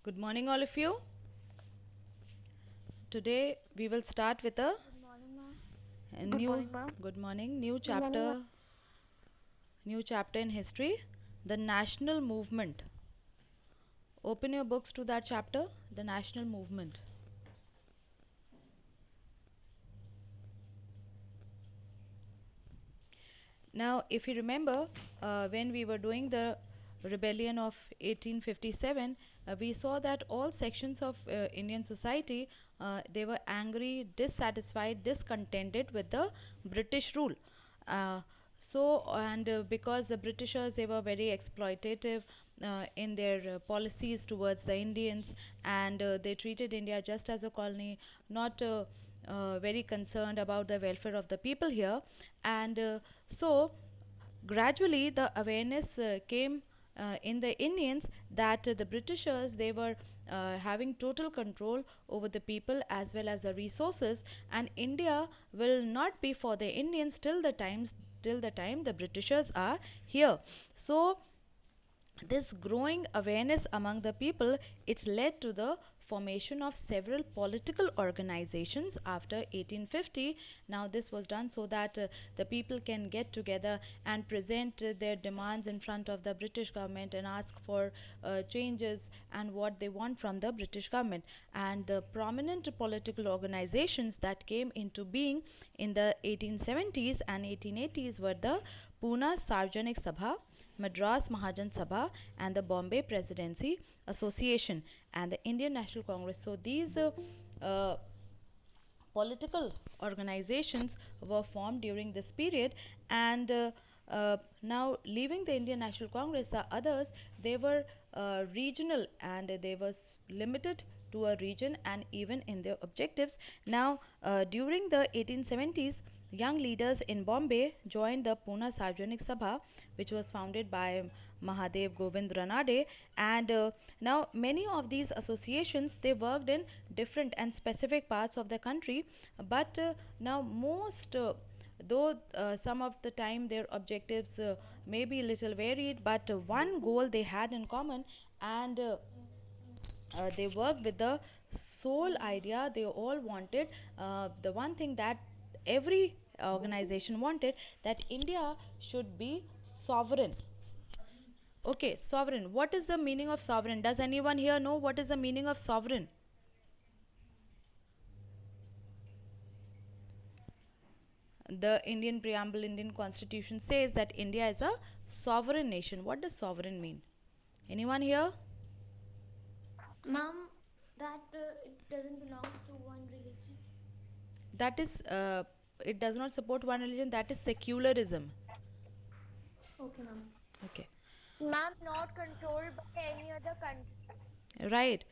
Good morning, all of you. Today we will start with Good morning, ma'am. a Good new morning, ma'am. good morning, Good morning, ma'am. new chapter in history, the national movement. Open your books to that chapter, the national movement. Now, if you remember, when we were doing the rebellion of 1857, we saw that all sections of Indian society, they were angry, dissatisfied, discontented with the British rule. Uh, because the Britishers, they were very exploitative in their policies towards the Indians, and they treated India just as a colony, not very concerned about the welfare of the people here. And so gradually the awareness came in the Indians that the Britishers, they were having total control over the people as well as the resources, and India will not be for the Indians till the time the Britishers are here. So this growing awareness among the people, it led to the formation of several political organizations after 1850. Now this was done so that the people can get together and present their demands in front of the British government and ask for changes and what they want from the British government. And the prominent political organizations that came into being in the 1870s and 1880s were the Pune Sarjanik Sabha, Madras Mahajan Sabha, and the Bombay Presidency Association, and the Indian National Congress. So these uh, political organizations were formed during this period, and now leaving the Indian National Congress, the others, they were regional, and they were limited to a region and even in their objectives. Now during the 1870s, young leaders in Bombay joined the Pune Sarjanik Sabha, which was founded by Mahadev Govind Ranade. And now many of these associations, they worked in different and specific parts of the country, but now most though some of the time their objectives may be a little varied, but one goal they had in common, and they worked with the sole idea. They all wanted the one thing that every organization wanted, that India should be sovereign. Okay, sovereign. What is the meaning of sovereign? Does anyone here know what is the meaning of sovereign? The Indian preamble, Indian constitution says that India is a sovereign nation. What does sovereign mean? Anyone here? Ma'am, that it doesn't belong to one religion. That is, it does not support one religion. That is secularism. Okay, ma'am. Okay. Ma'am, not controlled by any other country. Right.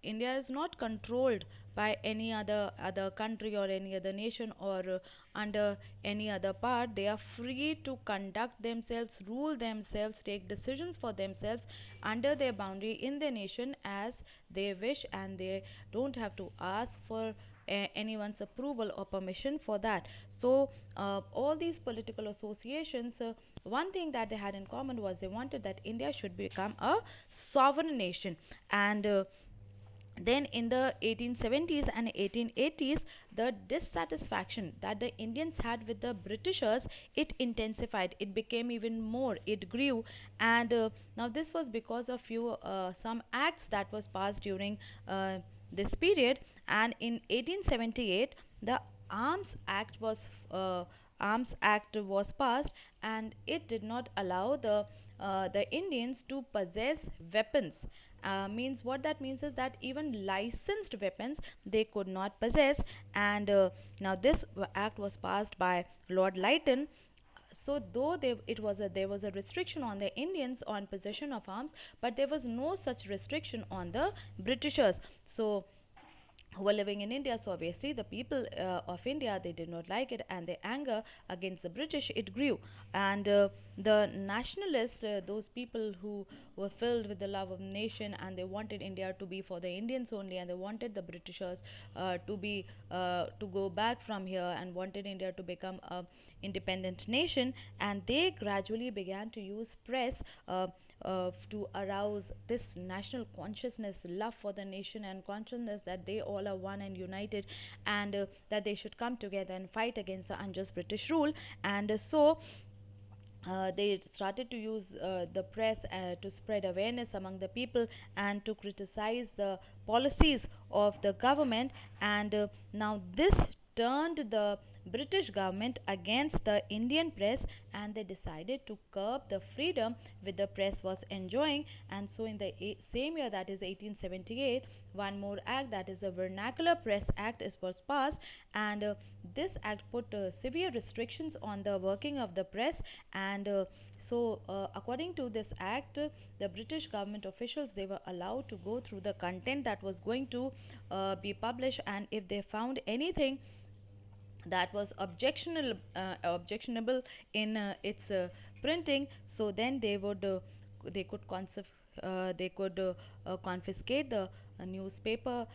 India is not controlled by any other country or any other nation, or under any other part. They are free to conduct themselves, rule themselves, take decisions for themselves under their boundary in their nation as they wish, and they don't have to ask for anyone's approval or permission for that. So all these political associations, one thing that they had in common was they wanted that India should become a sovereign nation. And then in the 1870s and 1880s, the dissatisfaction that the Indians had with the Britishers, it intensified, it became even more, it grew. And now this was because of few some acts that was passed during this period. And in 1878, the arms act was uh, arms act was passed, and it did not allow the Indians to possess weapons. Means what that means is that even licensed weapons they could not possess. And now this act was passed by Lord Lytton. So though there was a restriction on the Indians on possession of arms, but there was no such restriction on the Britishers. So who were living in India. So obviously the people of India, they did not like it, and their anger against the British, it grew. And the nationalists, those people who were filled with the love of nation, and they wanted India to be for the Indians only, and they wanted the Britishers to go back from here, and wanted India to become a independent nation. And they gradually began to use press. to arouse this national consciousness, love for the nation, and consciousness that they all are one and united, and that they should come together and fight against the unjust British rule. And they started to use the press to spread awareness among the people and to criticize the policies of the government. And now this turned the British government against the Indian press, and they decided to curb the freedom which the press was enjoying. And so, in the same year, that is 1878, one more act, that is the Vernacular Press Act, was passed, and this act put severe restrictions on the working of the press. And according to this act, the British government officials, they were allowed to go through the content that was going to be published, and if they found anything that was objectionable in its printing, so then they could confiscate the newspaper,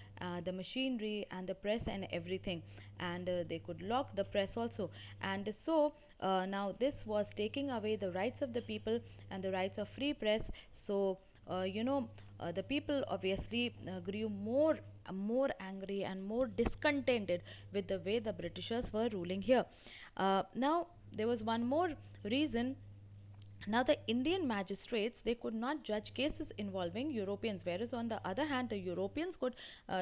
the machinery, and the press, and everything. And they could lock the press also. And so now this was taking away the rights of the people and the rights of free press. So the people obviously grew more angry and more discontented with the way the Britishers were ruling here. Now there was one more reason. Now the Indian magistrates, they could not judge cases involving Europeans, whereas on the other hand the Europeans could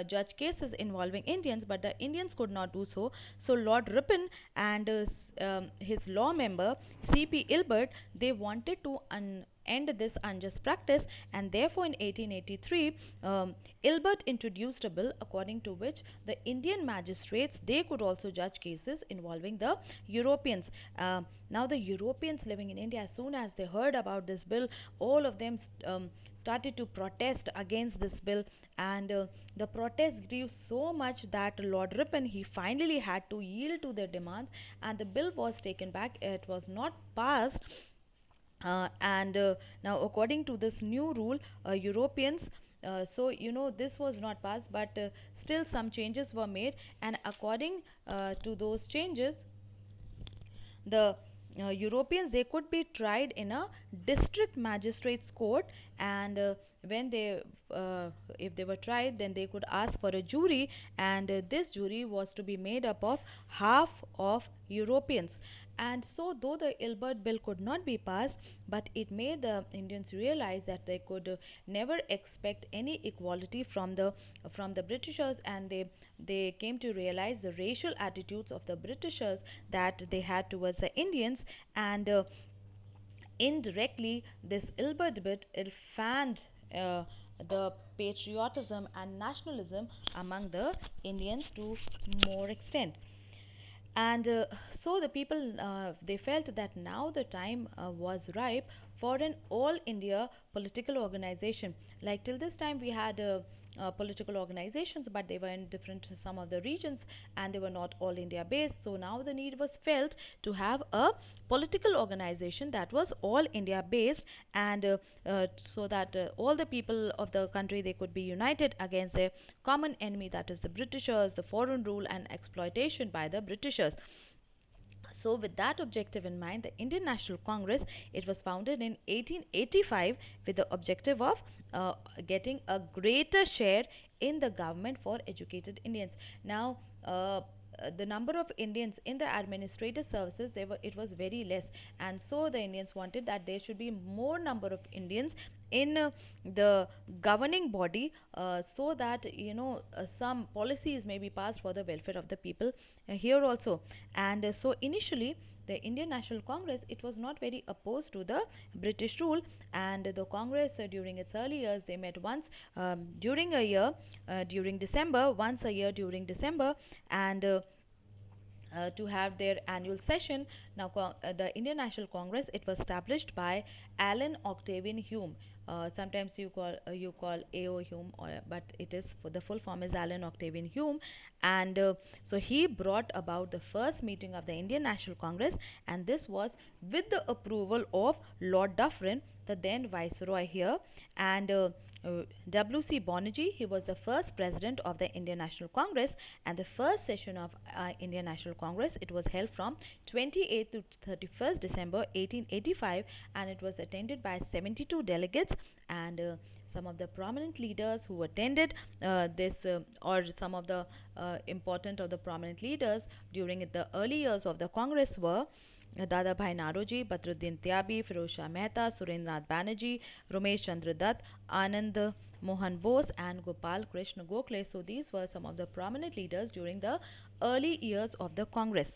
judge cases involving Indians, but the Indians could not do so. So Lord Ripon and his law member C.P. Ilbert, they wanted to end this unjust practice, and therefore in 1883 Ilbert introduced a bill according to which the Indian magistrates, they could also judge cases involving the Europeans. Now the Europeans living in India, as soon as they heard about this bill, all of them started to protest against this bill, and the protest grew so much that Lord Ripon, he finally had to yield to their demands, and the bill was taken back. It was not passed. And now according to this new rule, Europeans, this was not passed, but still some changes were made, and according to those changes, the Europeans, they could be tried in a district magistrates court. And when they if they were tried, then they could ask for a jury, and this jury was to be made up of half of Europeans. And so though the Ilbert bill could not be passed, but it made the Indians realize that they could never expect any equality from the Britishers, and they came to realize the racial attitudes of the Britishers that they had towards the Indians. And indirectly this Ilbert bit, it fanned the patriotism and nationalism among the Indians to more extent. And so the people, they felt that now the time was ripe for an all India political organization. Like till this time we had political organizations, but they were in different some of the regions, and they were not all India based. So now the need was felt to have a political organization that was all India based, and so that all the people of the country, they could be united against a common enemy, that is the Britishers, the foreign rule and exploitation by the Britishers. So with that objective in mind, the Indian National Congress, it was founded in 1885 with the objective of getting a greater share in the government for educated Indians. Now the number of Indians in the administrative services, it was very less, and so the Indians wanted that there should be more number of Indians in the governing body, so that some policies may be passed for the welfare of the people here also. And so initially the Indian National Congress, it was not very opposed to the British rule, and the Congress during its early years, they met once during a year, during December, once a year during December, and to have their annual session. Now, the Indian National Congress, it was established by Allan Octavian Hume. Sometimes you call A.O. Hume, but it is for the full form is Allan Octavian Hume, and so he brought about the first meeting of the Indian National Congress, and this was with the approval of Lord Dufferin, the then Viceroy here. And W.C. Banerjee, he was the first president of the Indian National Congress, and the first session of Indian National Congress, it was held from 28th to 31st December 1885, and it was attended by 72 delegates, and some of the prominent leaders who attended this or some of the important or the prominent leaders during the early years of the Congress were Dadabhai Naroji, Badruddin Tyabi, Firoz Shah Mehta, Surendranath Banerjee, Ramesh Chandra Dutt, Anand Mohan Bose, and Gopal Krishna Gokhale. So these were some of the prominent leaders during the early years of the Congress.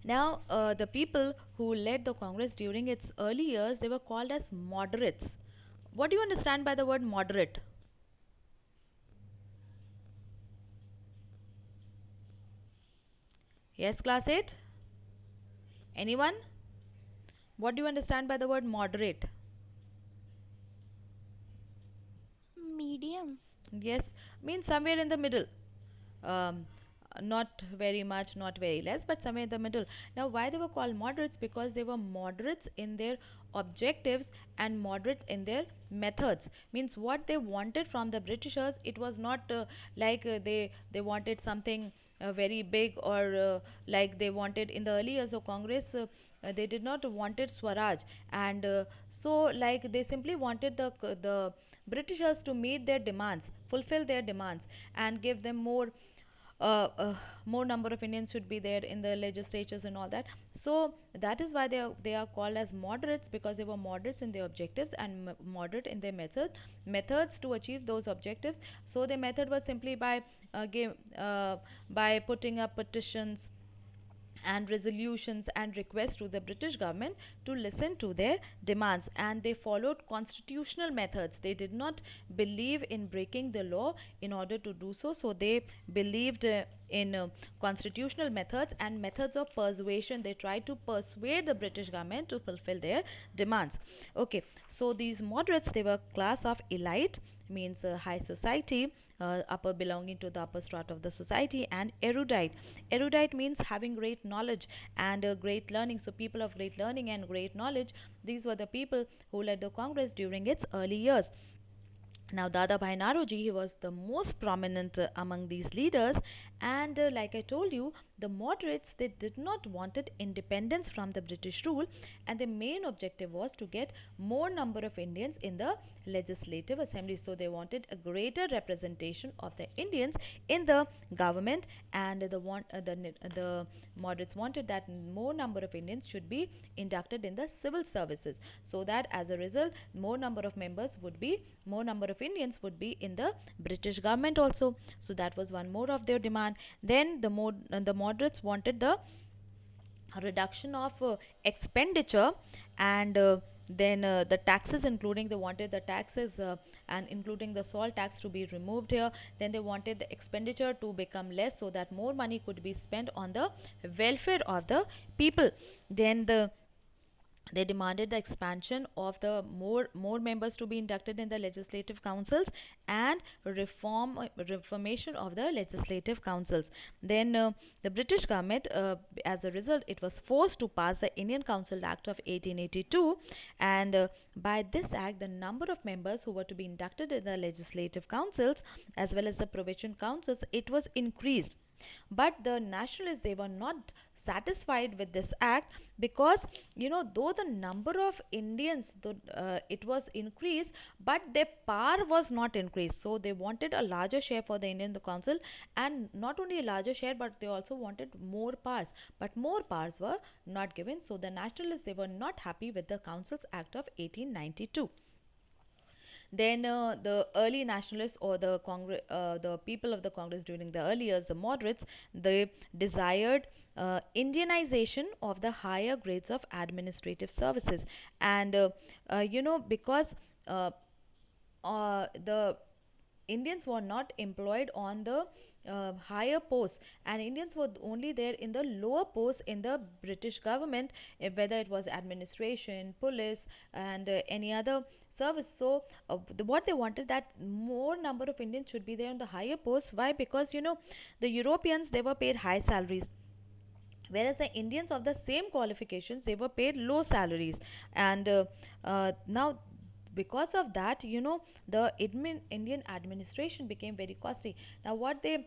Now, the people who led the Congress during its early years, they were called as moderates. What do you understand by the word moderate? Yes, class 8? Anyone? What do you understand by the word moderate? Medium. Yes, means somewhere in the middle. Um, not very much, not very less, but somewhere in the middle. Now, why they were called moderates? Because they were moderates in their objectives and moderates in their methods. Means what they wanted from the Britishers, it was not like they wanted something very big or like they wanted in the early years of Congress. They did not wanted Swaraj, and so like they simply wanted the Britishers to meet their demands, fulfill their demands, and give them uh, uh, more number of Indians should be there in the legislatures and all that. So that is why they are called as moderates, because they were moderates in their objectives and moderate in their methods to achieve those objectives. So their method was simply by putting up petitions and resolutions and requests to the British government to listen to their demands, and they followed constitutional methods. They did not believe in breaking the law in order to do so. So they believed in constitutional methods and methods of persuasion. They tried to persuade the British government to fulfill their demands. Okay, so these moderates, they were class of elite, means high society, upper belonging to the upper strata of the society, and erudite. Erudite means having great knowledge and great learning. So people of great learning and great knowledge, these were the people who led the Congress during its early years. Now, Dadabhai Naroji, he was the most prominent among these leaders, and like I told you, the moderates, they did not wanted independence from the British rule, and the main objective was to get more number of Indians in the legislative assembly. So they wanted a greater representation of the Indians in the government, and the moderates wanted that more number of Indians should be inducted in the civil services, so that as a result more number of Indians would be in the British government also. So that was one more of their demand. Then the moderates wanted the reduction of expenditure, and then the taxes, including they wanted the taxes and including the salt tax to be removed here. Then they wanted the expenditure to become less, so that more money could be spent on the welfare of the people. Then they demanded the expansion of the more members to be inducted in the legislative councils, and reformation of the legislative councils. Then the British government, as a result, it was forced to pass the Indian Council Act of 1882, and by this act, the number of members who were to be inducted in the legislative councils as well as the provincial councils, it was increased. But the nationalists, they were not satisfied with this act, because though the number of Indians, it was increased, but their power was not increased. So they wanted a larger share for the Indian council, and not only a larger share, but they also wanted more powers, but more powers were not given. So the nationalists, they were not happy with the Councils Act of 1892. Then the early nationalists, or the people of the Congress during the early years, the moderates, they desired Indianization of the higher grades of administrative services, and because uh, the Indians were not employed on the higher posts, and Indians were only there in the lower posts in the British government, whether it was administration, police, and any other service. So what they wanted, that more number of Indians should be there on the higher posts. Why? Because the Europeans, they were paid high salaries, whereas the Indians of the same qualifications, they were paid low salaries. And now because of that, the Indian administration became very costly. Now what the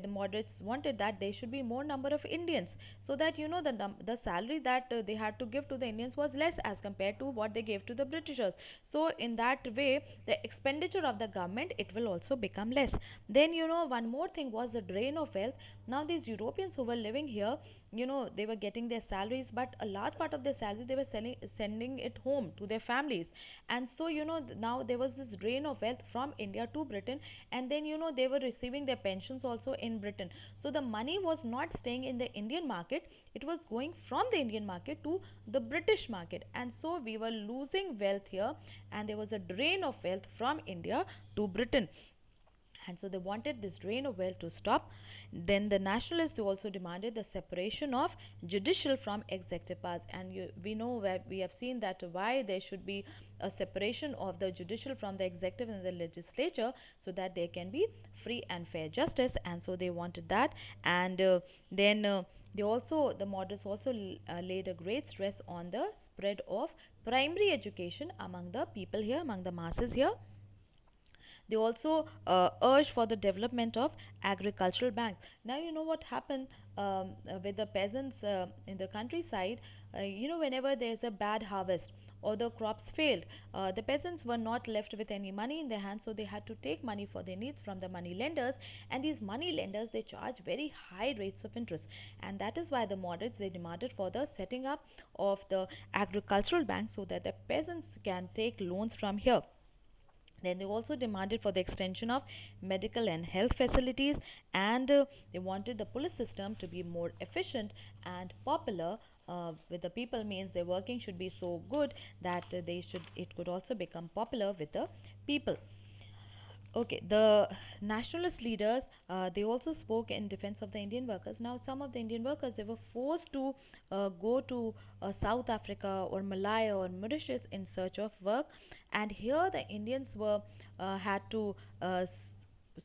moderates wanted, that there should be more number of Indians, so that the salary that they had to give to the Indians was less as compared to what they gave to the Britishers. So in that way, the expenditure of the government, it will also become less. Then one more thing was the drain of wealth. Now these Europeans who were living here, they were getting their salaries, but a large part of their salary they were sending it home to their families. And so now there was this drain of wealth from India to Britain, and then they were receiving their pensions also in Britain. So the money was not staying in the Indian market, it was going from the Indian market to the British market, and so we were losing wealth here, and there was a drain of wealth from India to Britain. And so they wanted this drain of wealth to stop. Then the nationalists also demanded the separation of judicial from executive powers, and we know where we have seen that why there should be a separation of the judicial from the executive and the legislature, so that there can be free and fair justice. And so they wanted that. And then the moderates also laid a great stress on the spread of primary education among the people here, among the masses here. They also urged for the development of agricultural banks. Now what happened with the peasants in the countryside. Whenever there's a bad harvest or the crops failed, the peasants were not left with any money in their hands, so they had to take money for their needs from the money lenders. And these money lenders, they charge very high rates of interest, and that is why the moderates, they demanded for the setting up of the agricultural bank, so that the peasants can take loans from here. Then they also demanded for the extension of medical and health facilities, and they wanted the police system to be more efficient and popular with the people. Means their working should be so good that it could also become popular with the people. Okay, the nationalist leaders, they also spoke in defense of the Indian workers. Now, some of the Indian workers, they were forced to go to South Africa or Malaya or Mauritius in search of work, and here the Indians were had to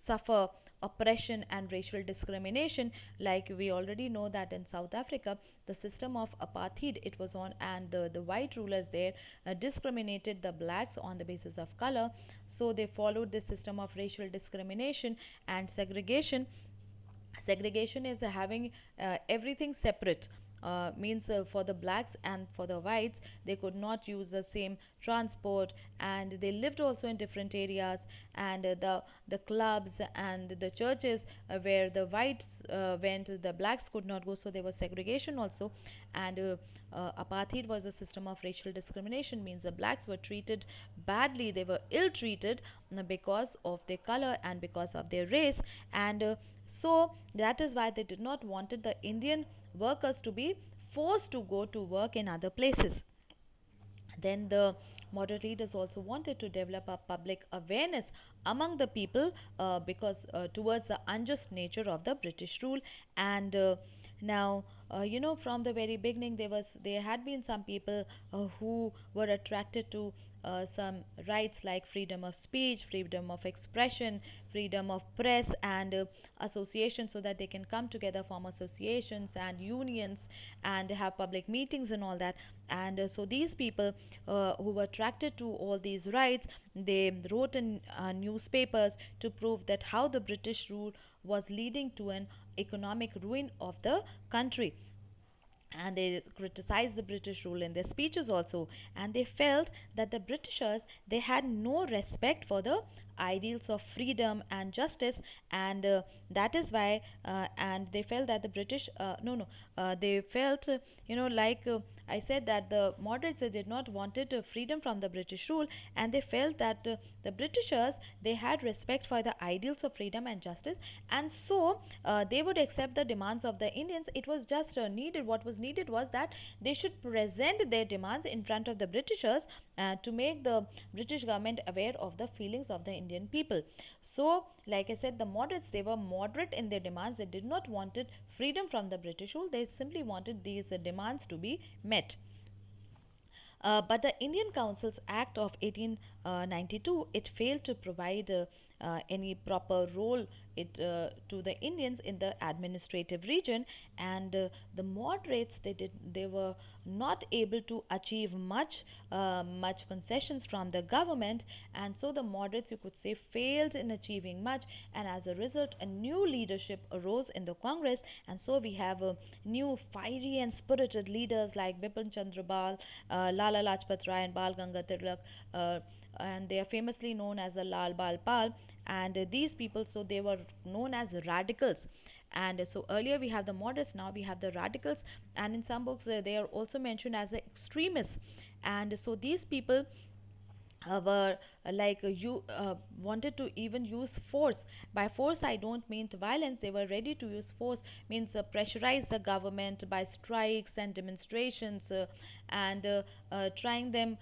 suffer oppression and racial discrimination. Like we already know that in South Africa, the system of apartheid it was on, and the white rulers there discriminated the blacks on the basis of color. So they followed this system of racial discrimination and segregation. Segregation is having everything separate. Means for the blacks and for the whites, they could not use the same transport, and they lived also in different areas. And the clubs and the churches where the whites went, the blacks could not go, so there was segregation also. And apartheid was a system of racial discrimination. Means the blacks were treated badly, they were ill treated because of their color and because of their race. And so that is why they did not wanted the Indian workers to be forced to go to work in other places. Then the moderate leaders also wanted to develop a public awareness among the people, because towards the unjust nature of the British rule. And now from the very beginning, there had been some people who were attracted to some rights like freedom of speech, freedom of expression, freedom of press, and association, so that they can come together, form associations and unions, and have public meetings and all that. And so these people who were attracted to all these rights, they wrote in newspapers to prove that how the British rule was leading to an economic ruin of the country. And they criticized the British rule in their speeches also. And they felt that the Britishers, they had no respect for the ideals of freedom and justice. And that is why and they felt that the British no no they felt like I said that the moderates, they did not wanted freedom from the British rule, and they felt that the Britishers, they had respect for the ideals of freedom and justice. And so they would accept the demands of the Indians. It was just needed, what was needed was that they should present their demands in front of the Britishers to make the British government aware of the feelings of the Indian people. So like I said, the moderates, they were moderate in their demands. They did not wanted freedom from the British rule, they simply wanted these demands to be met. But the Indian Councils Act of 92, it failed to provide any proper role to the Indians in the administrative region, and the moderates, they were not able to achieve much concessions from the government, and so the moderates, you could say, failed in achieving much, and as a result a new leadership arose in the Congress, and so we have new fiery and spirited leaders like Bipin Chandra Bal, Lala Lajpat Rai, and Bal Gangadhar Tilak, and they are famously known as the Lal Bal Pal, and these people, so they were known as radicals. And so earlier we have the moderates, now we have the radicals, and in some books they are also mentioned as the extremists. And so these people were like you wanted to even use force. By force I don't mean violence, they were ready to use force, means pressurize the government by strikes and demonstrations, and trying them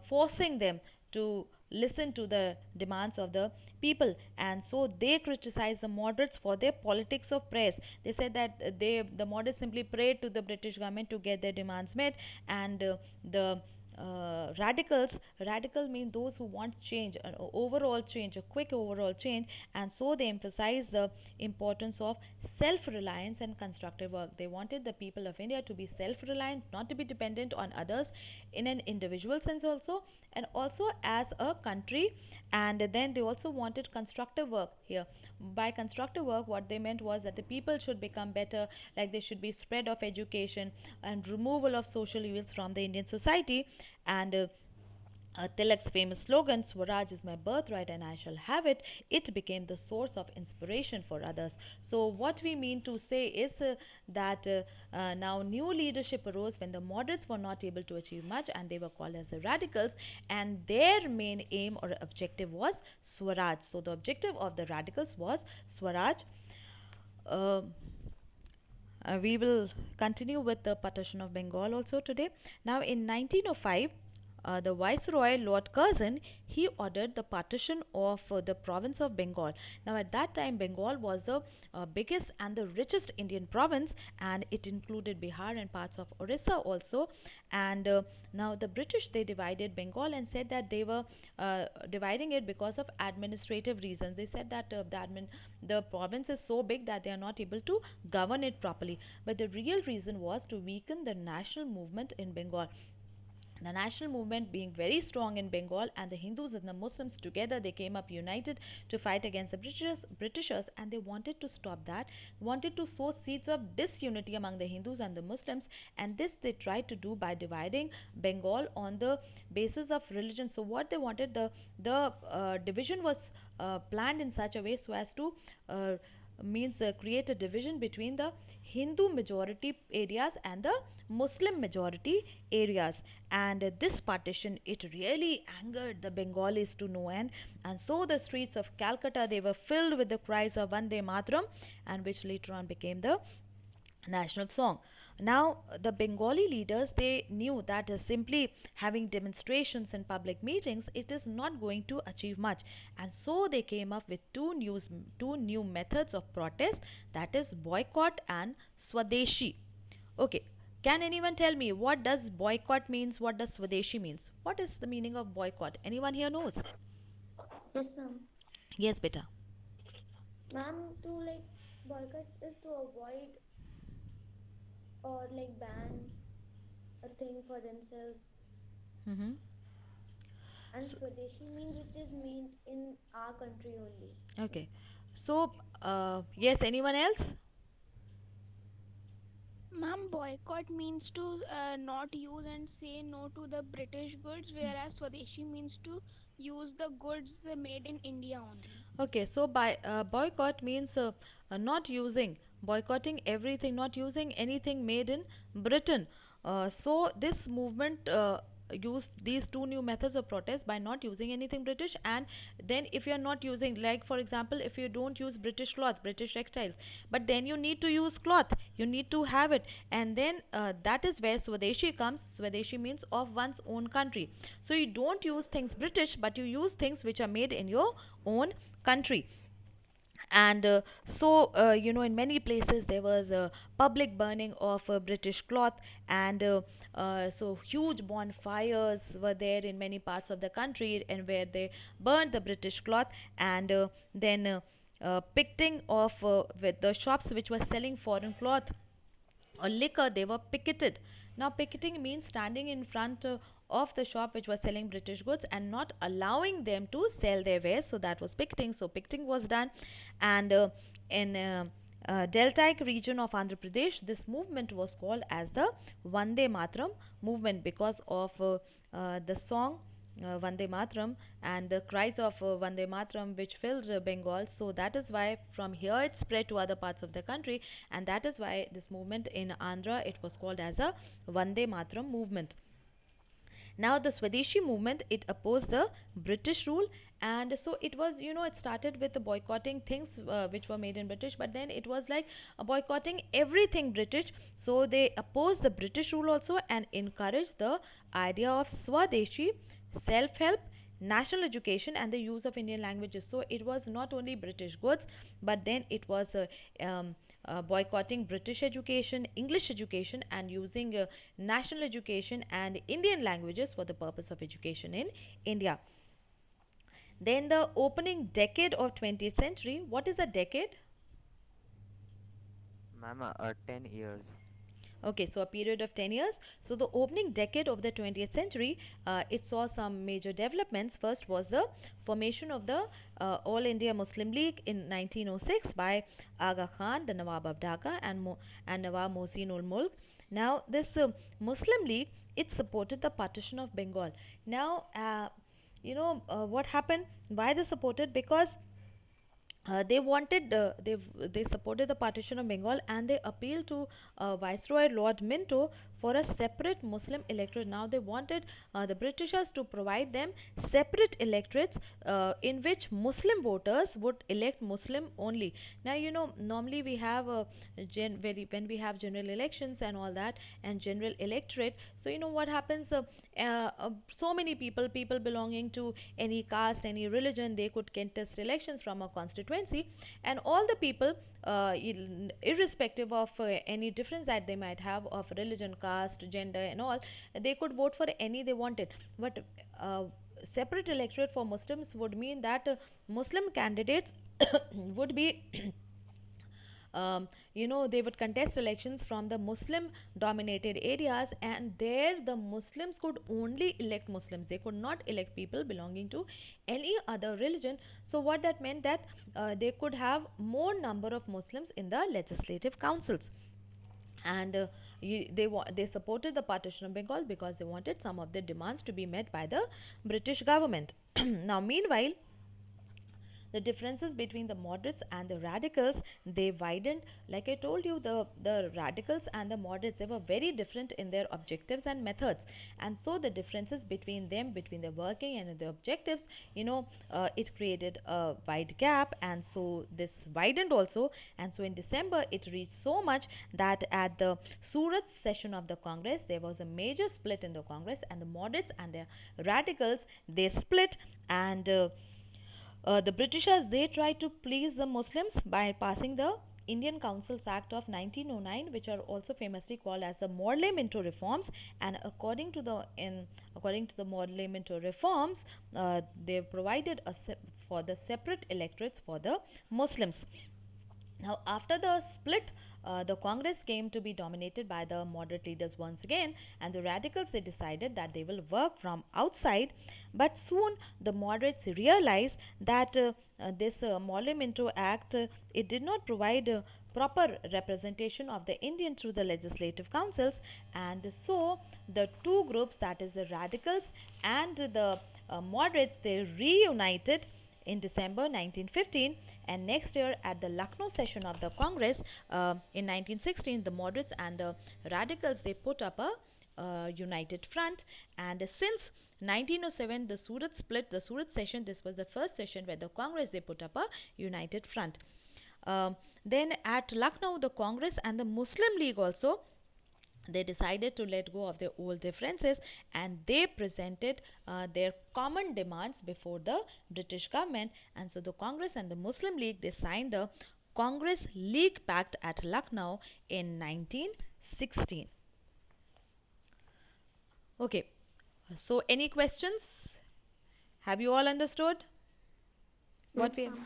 forcing them to listen to the demands of the people. And so they criticized the moderates for their politics of prayers. They said that the moderates simply prayed to the British government to get their demands met, and the radical mean those who want change, an overall change, a quick overall change, and so they emphasize the importance of self-reliance and constructive work. They wanted the people of India to be self-reliant, not to be dependent on others in an individual sense also, and also as a country. And then they also wanted constructive work here. By constructive work, what they meant was that the people should become better, like there should be spread of education and removal of social evils from the Indian society. And Tilak's famous slogan, Swaraj is my birthright and I shall have it, it became the source of inspiration for others. So, what we mean to say is that now new leadership arose when the moderates were not able to achieve much, and they were called as the radicals, and their main aim or objective was Swaraj. So, the objective of the radicals was Swaraj. Uh, we will continue with the partition of Bengal also today. Now, in 1905, the Viceroy Lord Curzon, he ordered the partition of the province of Bengal. Now at that time Bengal was the biggest and the richest Indian province, and it included Bihar and parts of Orissa also. And now the British, they divided Bengal and said that they were dividing it because of administrative reasons. They said that the province is so big that they are not able to govern it properly. But the real reason was to weaken the national movement in Bengal. The national movement being very strong in Bengal, and the Hindus and the Muslims together, they came up united to fight against the Britishers, and they wanted to stop that, wanted to sow seeds of disunity among the Hindus and the Muslims, and this they tried to do by dividing Bengal on the basis of religion. So what they wanted, the division was planned in such a way so as to means create a division between the Hindu majority areas and the Muslim majority areas. And this partition, it really angered the Bengalis to no end, and so the streets of Calcutta, they were filled with the cries of Vande Mataram, and which later on became the national song. Now the Bengali leaders, they knew that simply having demonstrations and public meetings, it is not going to achieve much, and so they came up with two new methods of protest, that is boycott and Swadeshi. Okay, can anyone tell me what does boycott means, what does Swadeshi means? What is the meaning of boycott? Anyone here knows? Yes, ma'am. Yes, beta. Ma'am, to like boycott is to avoid or like ban a thing for themselves, Mm-hmm. and Swadeshi means which is made in our country only. Okay. So, yes, anyone else? Ma'am, boycott means to not use and say no to the British goods, whereas Swadeshi means to use the goods made in India only. Okay, so by boycott means not using, boycotting everything, not using anything made in Britain. So this movement used these two new methods of protest by not using anything British, and then if you are not using, like for example, if you don't use British cloth, British textiles, but then you need to use cloth, you need to have it, and then that is where Swadeshi comes. Swadeshi means of one's own country. So you don't use things British, but you use things which are made in your own country. and in many places there was a public burning of british cloth, and so huge bonfires were there in many parts of the country, and where they burned the british cloth, and then picketing of with the shops which were selling foreign cloth or liquor, they were picketed. Now picketing means standing in front of the shop which was selling british goods and not allowing them to sell their wares, so that was picketing. So picketing was done, and in deltaic region of andhra pradesh, this movement was called as the vande matram movement, because of the song Vande Matram and the cries of Vande Matram which filled Bengal. So that is why from here it spread to other parts of the country, and that is why this movement in Andhra, it was called as a Vande Matram movement. Now the Swadeshi movement, it opposed the British rule, and so it was, it started with the boycotting things which were made in British, but then it was like boycotting everything British. So they opposed the British rule also and encouraged the idea of Swadeshi, self-help, national education, and the use of Indian languages. So it was not only British goods, but then it was boycotting British education, English education, and using national education and Indian languages for the purpose of education in India. Then the opening decade of 20th century. What is a decade? Ma'am, 10 years. Okay, so a period of 10 years. So the opening decade of the 20th century, it saw some major developments. First was the formation of the All India Muslim League in 1906 by Aga Khan, the Nawab of Dhaka, and Nawab Mohsin ul Mulk. Now this Muslim League, it supported the partition of Bengal. Now what happened? Why they supported? Because they supported the partition of Bengal, and they appealed to Viceroy Lord Minto for a separate Muslim electorate. Now they wanted the Britishers to provide them separate electorates in which Muslim voters would elect Muslim only. Now normally we have when we have general elections and all that, and general electorate. So what happens? So many people belonging to any caste, any religion, they could contest elections from a constituency, and all the people, irrespective of any difference that they might have of religion, caste, gender, and all, they could vote for any they wanted. But separate electorate for Muslims would mean that Muslim candidates would be they would contest elections from the Muslim dominated areas, and there the Muslims could only elect Muslims. They could not elect people belonging to any other religion. So what that meant, that they could have more number of Muslims in the legislative councils, and they supported the partition of Bengal because they wanted some of their demands to be met by the British government. Now meanwhile, the differences between the moderates and the radicals, they widened. Like I told you, the radicals and the moderates, they were very different in their objectives and methods, and so the differences between them, between their working and the objectives, it created a wide gap, and so this widened also. And so in December it reached so much that at the Surat session of the Congress, there was a major split in the Congress, and the moderates and the radicals, they split. And the Britishers, they tried to please the Muslims by passing the Indian Councils Act of 1909, which are also famously called as the Morley Minto reforms. And according to the Morley Minto reforms, they provided for the separate electorates for the Muslims. Now, after the split, the Congress came to be dominated by the moderate leaders once again, and the radicals, they decided that they will work from outside. But soon the moderates realized that this Morley Minto Act, it did not provide proper representation of the Indian through the legislative councils, and so the two groups, that is the radicals and the moderates, they reunited in December 1915. And next year at the Lucknow session of the Congress, in 1916, the moderates and the radicals, they put up a united front. And since 1907, the Surat session, this was the first session where the Congress, they put up a united front. Then at Lucknow, the Congress and the Muslim League also, they decided to let go of their old differences, and they presented their common demands before the British government. And so the Congress and the Muslim League, they signed the Congress League Pact at Lucknow in 1916. Okay, so any questions? Have you all understood what Yes, we? ma'am.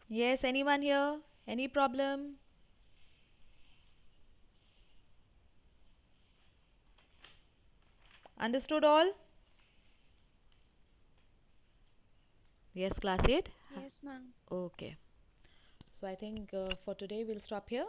Yes, anyone here? Any problem? Understood all? Yes, class 8? Yes, ma'am. Okay. So I think for today we'll stop here.